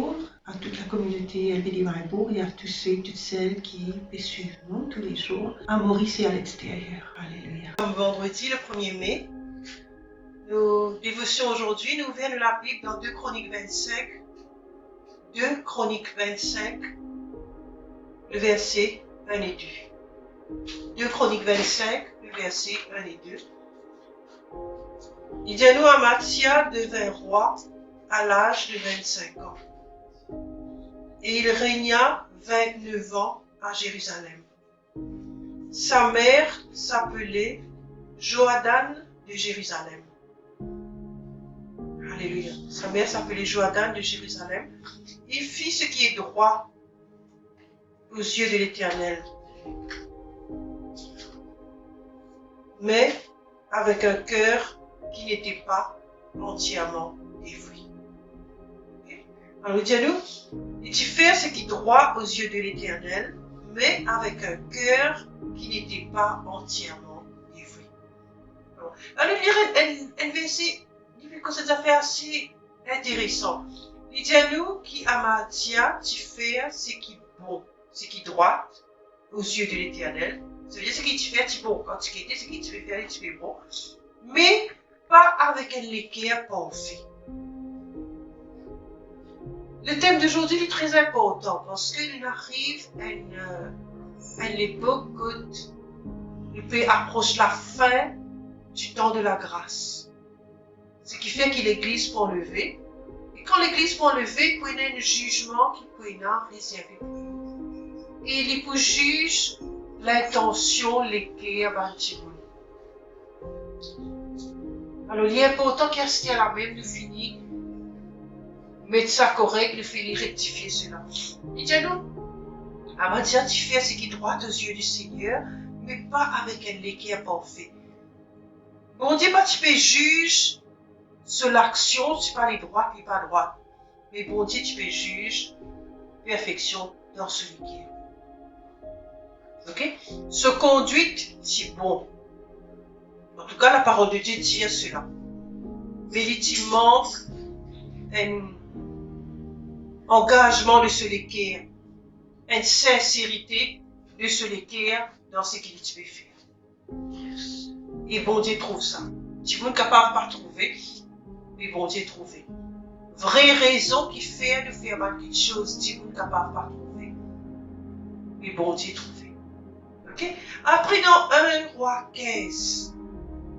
bonjour à toute la communauté LBD Maribourg et à tous ceux et toutes celles qui suivent nous tous les jours à Maurice et à l'extérieur. Alléluia. Vendredi, le 1er mai, nos dévotions aujourd'hui nous viennent de la Bible dans 2 Chroniques 25. 2 Chroniques 25, le verset 1 et 2. 2 Chroniques 25, le verset 1 et 2. Il dit à nous, Amathia devint roi à l'âge de 25 ans. Et il régna 29 ans à Jérusalem. Sa mère s'appelait Johadan de Jérusalem. Alléluia. Sa mère s'appelait Johadan de Jérusalem. Il fit ce qui est droit aux yeux de l'Éternel, mais avec un cœur qui n'était pas entièrement dévoué. Alors il dit à nous, il dit faire ce qui est droit aux yeux de l'Éternel, mais avec un cœur qui n'était pas entièrement dévoué. Alors lire un verset, c'est un fait assez intéressant. Il dit à nous qui Amathia, tu fais ce qui est bon, ce qui est droit aux yeux de l'Éternel. Ça veut dire ce qui tu fais, tu bon. Quand tu quittes, ce qui tu veux faire, tu fais bon. Mais pas avec un équerre parfait. Le thème d'aujourd'hui est très important parce qu'il arrive à une époque où le pays approche la fin du temps de la grâce. Ce qui fait que l'Église peut enlever. Et quand l'Église peut enlever, il peut y avoir un jugement qui peut être réservé pour eux. Et il peut juger l'intention, l'équerre, alors, il est important qu'il reste à la même de finir, mettre ça correct, de finir rectifier cela. Il dit à nous, Amathia, tu fais ce qui est droit aux yeux du Seigneur, mais pas avec un équerre parfait. Bon Dieu, pas tu peux juger sur l'action, tu pas les droits et pas droits. Mais bon Dieu, tu peux juger perfection dans ce équerre. Ok? Ce conduite, c'est bon. En tout cas, la parole de Dieu dit cela. Mais il manque un engagement de ce l'équerre, une sincérité de ce l'équerre dans ce qu'il peut faire. Et bon Dieu trouve ça. Tu ne es capable de pas trouver, mais bon Dieu trouve. Vraie raison qui fait de faire quelque chose, tu n'es capable de pas trouver, mais bon Dieu trouve. Ok? Après dans 1 roi 15.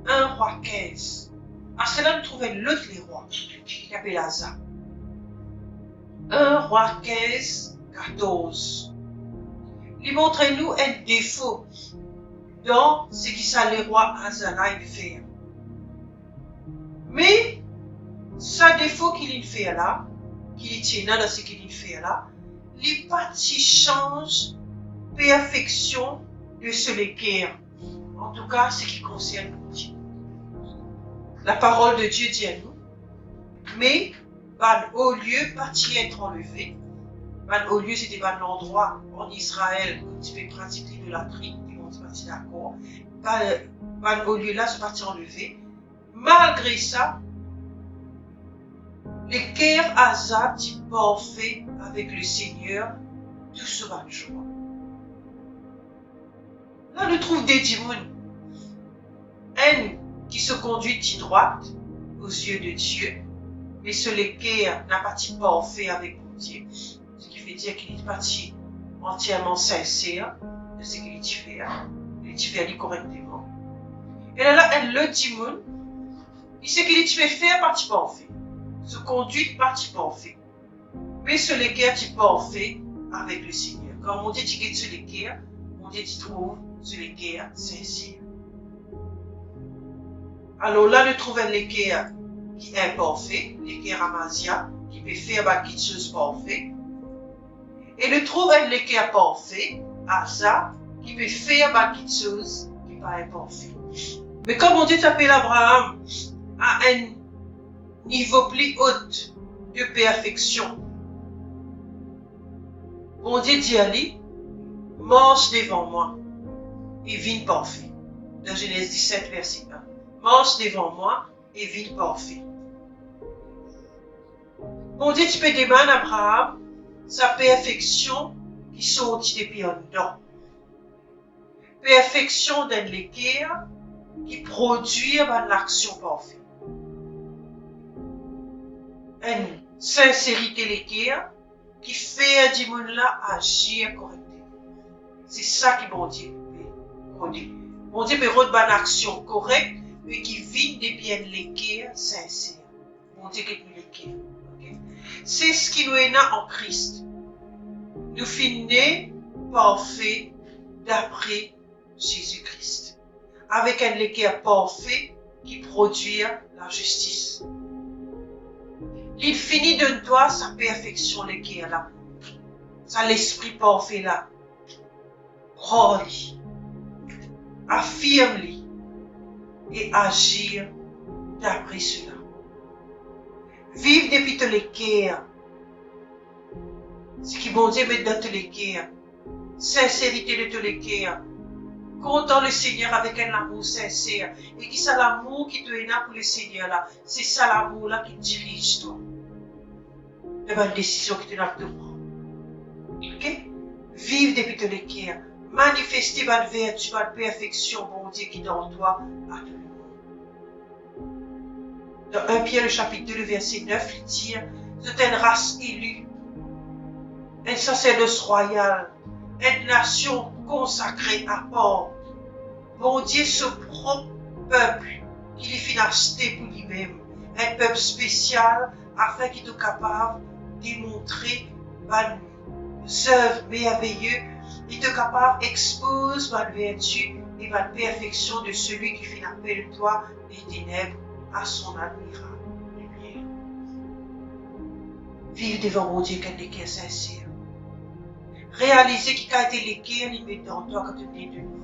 1 roi 15. À cela, nous trouvons l'autre les rois, qui s'appelle Asa. 1 roi 15, 14. Il montre nous un défaut dans ce qui ça les rois Asa là il fait. Mais, ce défaut qu'il fait là, qu'il tient dans ce qu'il fait là, les parties changent perfection de ce l'équerre. En tout cas, ce qui concerne Dieu. La parole de Dieu dit à nous, mais au lieu partie être enlevé, au lieu c'était pas l'endroit en Israël où tu peux pratiquer l'idolâtrie, et on se partit d'accord, au lieu là c'est parti enlevé. Malgré ça, l'équerre Asa dit parfait avec le Seigneur, tout sera joie. Là, on trouve des démons. Un qui se conduit droite aux yeux de Dieu, mais ce l'équerre n'a pas été parfait avec Dieu. Ce qui veut dire qu'il est parti entièrement sincère de ce qu'il fait. Il fait correctement. Et là, le démon, il sait qu'il fait faire partie parfait. Se conduit partie parfait. Mais ce l'équerre est parfait avec le Seigneur. Quand mon Dieu dit ce l'équerre, mon Dieu trouve ce l'équerre sincère. Alors là, nous trouvons l'équerre qui est imparfait, l'équerre Amathia, qui peut faire quelque chose de parfait. Et nous trouvons l'équerre parfait, Asa, qui peut faire quelque chose qui n'est pas imparfait. Mais comme on dit s'appelle Abraham à un niveau plus haut de perfection, on dit d'y aller, marche devant moi et vigne parfait. Dans Genèse 17, verset 1. Marche devant moi et vigne parfait. Bon Dieu, tu peux demander à Abraham sa perfection qui sortit depuis un an. Perfection d'un l'équerre qui produit l'action parfaite. Une sincérité l'équerre qui fait du monde là agir correctement. C'est ça qui bon Dieu peut connaître. Bon Dieu peut rendre une action correcte, mais qui vit des biens l'équerre sincère. Bon Dieu qui nous l'équerre. Okay? C'est ce qui nous est né en Christ. Nous finissons parfait d'après Jésus-Christ. Avec un l'équerre parfait qui produit la justice. Il finit de toi sa perfection l'équerre là. Ça l'esprit parfait là. Crois-lui, affirme-lui et agir d'après cela. Vive depuis te l'équerre. Ce qui bon Dieu met dans te l'équerre. Sincérité de te l'équerre. Content le Seigneur avec un amour sincère. Et qui c'est l'amour qui te est là pour le Seigneur là. C'est ça l'amour là qui dirige toi. Et bien, une décision que tu n'as pas de prendre. Ok? Vive depuis te l'équerre. Manifester votre vertu, votre perfection, bon Dieu, qui est dans toi à tout le monde. Dans 1 Pierre, le chapitre 2, le verset 9, il dit, c'est une race élue, un sacerdoce royal, une nation consacrée à part. Bon Dieu, ce propre peuple qu'il est financé pour lui-même, un peuple spécial afin qu'il soit capable de démontrer ses œuvres merveilleuses. Il est capable d'exposer la vertu et la perfection de celui qui fait appel de toi des ténèbres à son admirable lumière. Vive devant mon Dieu qu'un équerre sincère. Réalisez qu'il a été l'équerre, il met dans toi quand tu es de nouveau.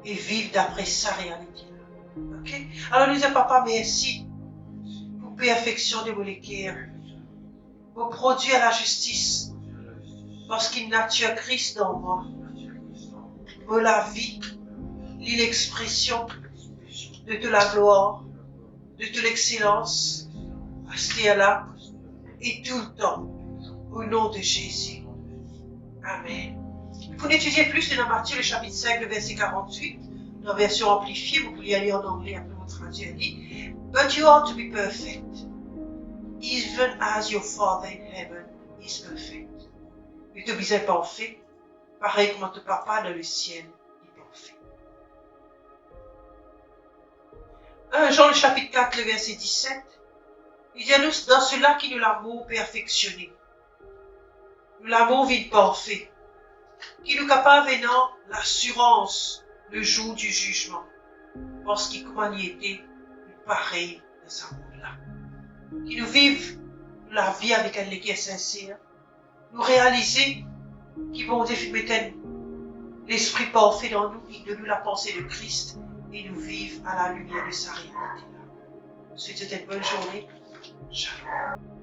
Et vive d'après sa réalité-là. Ok? Alors nous disons, papa, merci pour perfection de vos l'équerre, pour produire la justice. Parce qu'il nature Christ dans moi. Pour la vie, l'expression de toute la gloire, de toute l'excellence, restez là et tout le temps, au nom de Jésus. Amen. Pour étudier plus de Matthieu, le chapitre 5, le verset 48, dans la version amplifiée, vous pouvez aller en anglais, après vous traduire, dit, But you ought to be perfect, even as your Father in heaven is perfect. Mais tu es parfait, pareil comme ton papa dans le ciel est parfait. 1 Jean, le chapitre 4, le verset 17, il dit à nous, dans cela qui nous l'amour perfectionné. Nous l'amour vide parfait, qui nous capable venant l'assurance le jour du jugement, parce qu'il comment il était pareil dans sa monde-là. Qui nous vive la vie avec un équerre sincère, nous réaliser qu'il bon Dieu mettre l'esprit parfait dans nous, de nous la pensée de Christ et nous vivre à la lumière de sa réalité. Je vous souhaite une bonne journée. Shalom.